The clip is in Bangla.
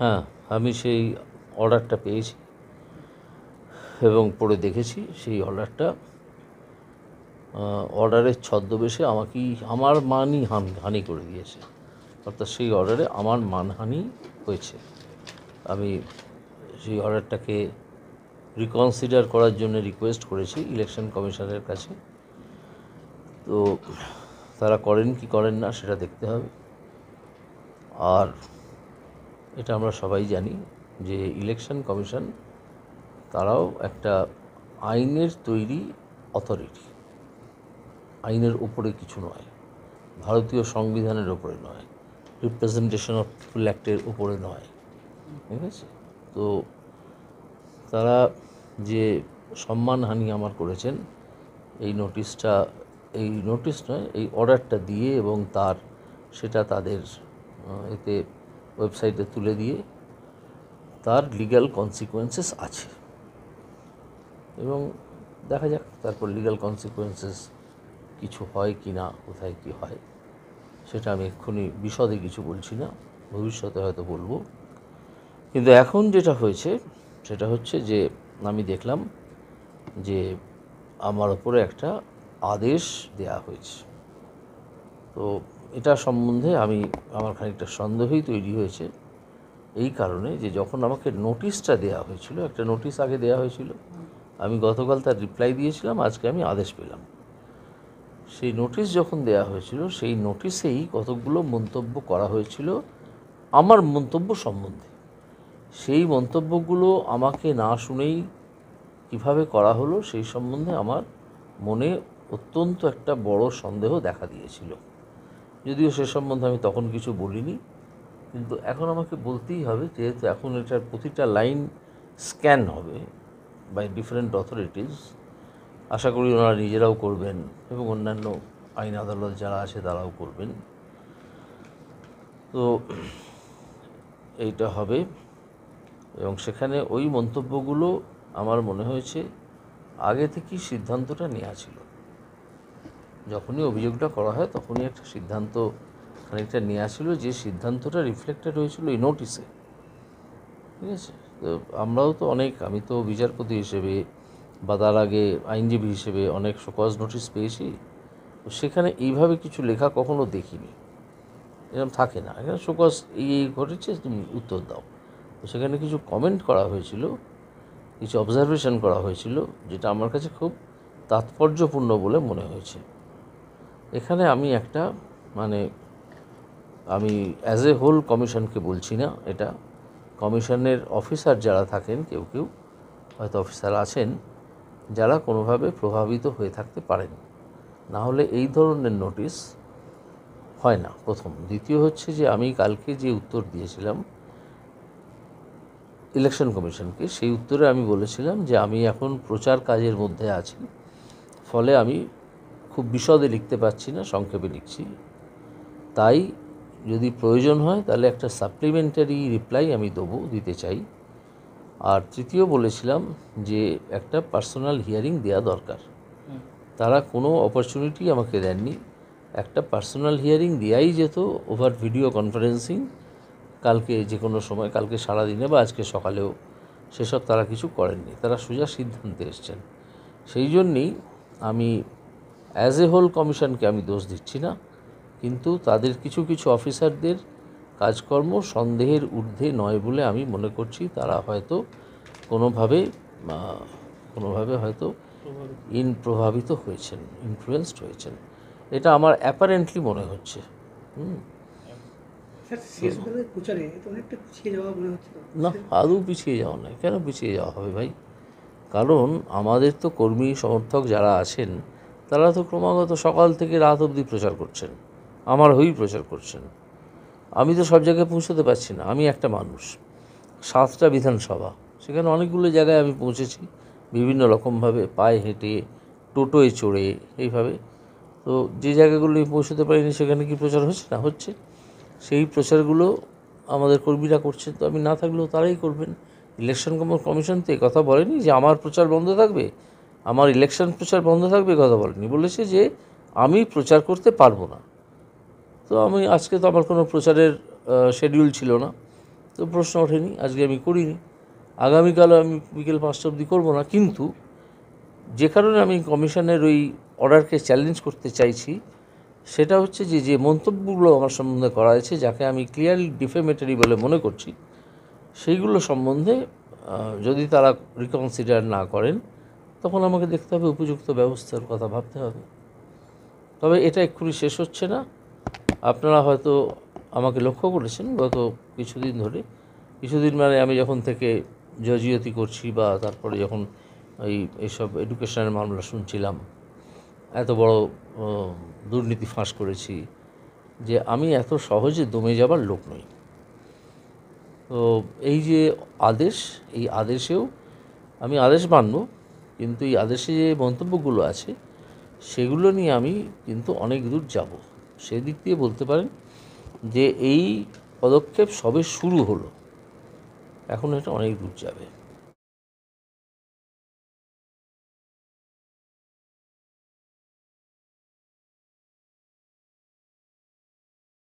হ্যাঁ, আমি সেই অর্ডারটা পেয়েছি এবং পড়ে দেখেছি সেই অর্ডারটা অর্ডারের ছদ্মবেশে আমার মানই হানি করে দিয়েছে। অর্থাৎ সেই অর্ডারে আমার মানহানি হয়েছে। আমি সেই অর্ডারটাকে রিকনসিডার করার জন্য রিকোয়েস্ট করেছি ইলেকশন কমিশনের কাছে। তো তারা করেন কি করেন না সেটা দেখতে হবে। আর এটা আমরা সবাই জানি যে ইলেকশন কমিশন তারাও একটা আইনের তৈরি অথরিটি, আইনের উপরে কিছু নয়, ভারতীয় সংবিধানের উপরে নয়, রিপ্রেজেন্টেশন অফ পিপল অ্যাক্টের উপরে নয়, ঠিক আছে? তো তারা যে সম্মানহানি আমার করেছেন এই নোটিশ নয়, এই অর্ডারটা দিয়ে এবং সেটা তাদের এতে ওয়েবসাইটে তুলে দিয়ে তার লিগ্যাল কনসিকুয়েন্সেস আছে এবং দেখা যাক তারপর লিগ্যাল কনসিকুয়েন্সেস কিছু হয় কি না, কোথায় কী হয় সেটা আমি এক্ষুনি বিশদে কিছু বলছি না, ভবিষ্যতে হয়তো বলবো। কিন্তু এখন যেটা হয়েছে সেটা হচ্ছে যে আমি দেখলাম যে আমার ওপরে একটা আদেশ দেয়া হয়েছে। তো এটা সম্বন্ধে আমার খানিকটা সন্দেহই তৈরি হয়েছে এই কারণে যে যখন আমাকে নোটিশটা দেয়া হয়েছিল, একটা নোটিশ আগে দেয়া হয়েছিল, আমি গতকাল তার রিপ্লাই দিয়েছিলাম, আজকে আমি আদেশ পেলাম। সেই নোটিশ যখন দেয়া হয়েছিল সেই নোটিশেই কতকগুলো মন্তব্য করা হয়েছিল আমার মন্তব্য সম্বন্ধে। সেই মন্তব্যগুলো আমাকে না শুনেই কিভাবে করা হলো সেই সম্বন্ধে আমার মনে অত্যন্ত একটা বড় সন্দেহ দেখা দিয়েছিল। যদিও সে সম্বন্ধে আমি তখন কিছু বলিনি, কিন্তু এখন আমাকে বলতেই হবে, যেহেতু এখন এটার প্রতিটা লাইন স্ক্যান হবে বাই ডিফারেন্ট অথরিটিস। আশা করি ওনারা নিজেরাও করবেন এবং অন্যান্য আইন আদালত যারা আছে তারাও করবেন। তো এইটা হবে এবং সেখানে ওই মন্তব্যগুলো আমার মনে হয়েছে আগে থেকেই সিদ্ধান্তটা নেওয়া ছিল। যখনই অভিযোগটা করা হয় তখনই একটা সিদ্ধান্ত খানিকটা নেওয়া ছিল, যে সিদ্ধান্তটা রিফ্লেক্টেড হয়েছিল এই নোটিশে, ঠিক আছে? তো আমি তো বিচারপতি হিসেবে বা তার আগে আইনজীবী হিসেবে অনেক শোকজ নোটিশ পেয়েছি। তো সেখানে এইভাবে কিছু লেখা কখনো দেখিনি, এরকম থাকে না। এখানে শোকজ এই ঘটেছে, তুমি উত্তর দাও। তো সেখানে কিছু কমেন্ট করা হয়েছিল, কিছু অবজারভেশন করা হয়েছিল, যেটা আমার কাছে খুব তাৎপর্যপূর্ণ বলে মনে হয়েছে। এখানে আমি অ্যাজ এ হোল কমিশনকে বলছি না, এটা কমিশনের অফিসার যারা থাকেন, কেউ কেউ হয়তো অফিসার আছেন যারা কোনোভাবে প্রভাবিত হয়ে থাকতে পারেন, না হলে এই ধরনের নোটিশ হয় না, প্রথম। দ্বিতীয় হচ্ছে যে আমি কালকে যে উত্তর দিয়েছিলাম ইলেকশন কমিশনকে, সেই উত্তরে আমি বলেছিলাম যে আমি এখন প্রচার কাজের মধ্যে আছি, ফলে আমি খুব বিশদে লিখতে পারছি না, সংক্ষেপে লিখছি। তাই যদি প্রয়োজন হয় তাহলে একটা সাপ্লিমেন্টারি রিপ্লাই আমি দিতে চাই। আর তৃতীয় বলেছিলাম যে একটা পার্সোনাল হিয়ারিং দেওয়া দরকার। তারা কোনো অপরচুনিটি আমাকে দেননি। একটা পার্সোনাল হিয়ারিং দেওয়াই যেত ওভার ভিডিও কনফারেন্সিং, কালকে যে কোনো সময়, কালকে সারাদিনে বা আজকে সকালেও, সেসব তারা কিছু করেননি। তারা সোজা সিদ্ধান্তে এসছেন। সেই জন্যেই আমি অ্যাজ এ হোল কমিশনকে আমি দোষ দিচ্ছি না, কিন্তু তাদের কিছু কিছু অফিসারদের কাজকর্ম সন্দেহের ঊর্ধ্বে নয় বলে আমি মনে করছি। তারা হয়তো কোনোভাবে হয়তো প্রভাবিত হয়েছেন, ইনফ্লুয়েন্সড হয়েছেন, এটা আমার অ্যাপারেন্টলি মনে হচ্ছে। না, আদৌ পিছিয়ে যাওয়া নয়। কেন পিছিয়ে যাওয়া হবে ভাই? কারণ আমাদের তো কর্মী সমর্থক যারা আছেন তারা তো ক্রমাগত সকাল থেকে রাত অবধি প্রচার করছেন, আমার হয়েই প্রচার করছেন। আমি তো সব জায়গায় পৌঁছতে পারছি না। আমি একটা মানুষ, 7টা বিধানসভা, সেখানে অনেকগুলো জায়গায় আমি পৌঁছেছি বিভিন্ন রকমভাবে, পায়ে হেঁটে, টোটোয় চড়ে, এইভাবে। তো যে জায়গাগুলো আমি পৌঁছতে পারিনি সেখানে কি প্রচার হচ্ছে না? হচ্ছে। সেই প্রচারগুলো আমাদের কর্মীরা করছে, তো আমি না থাকলেও তারাই করবেন। ইলেকশন কমিশন তো কথা বলেনি যে আমার প্রচার বন্ধ থাকবে, আমার ইলেকশন প্রচার বন্ধ থাকবে, কথা বলেনি। বলেছে যে আমি প্রচার করতে পারবো না। তো আজকে তো আমার কোনো প্রচারের শিডিউল ছিল না, তো প্রশ্ন ওঠেনি, আজকে আমি করিনি, আগামীকালও আমি বিকেল 5টা অবধি করবো না। কিন্তু যে কারণে আমি কমিশনের ওই অর্ডারকে চ্যালেঞ্জ করতে চাইছি সেটা হচ্ছে যে যে মন্তব্যগুলো আমার সম্বন্ধে করা হয়েছে, যাকে আমি ক্লিয়ারলি ডিফেমেটরি বলে মনে করছি, সেইগুলো সম্বন্ধে যদি তারা রিকনসিডার না করেন তখন আমাকে দেখতে হবে, উপযুক্ত ব্যবস্থার কথা ভাবতে হবে। তবে এটা এক্ষুনি শেষ হচ্ছে না। আপনারা হয়তো আমাকে লক্ষ্য করেছেন গত কিছুদিন মানে আমি যখন থেকে জজিয়তি করছি বা তারপরে যখন এইসব এডুকেশনের মামলা শুনছিলাম, এত বড় দুর্নীতি ফাঁস করেছি, যে আমি এত সহজে দমে যাবার লোক নই। তো এই যে আদেশ, এই আদেশেও আমি আদেশ মানব, কিন্তু এই আদেশে যে মন্তব্যগুলো আছে সেগুলো নিয়ে আমি কিন্তু অনেক দূর যাব। সেদিক দিয়ে বলতে পারেন যে এই পদক্ষেপ সবে শুরু হলো, এখন এটা অনেক দূর যাবে।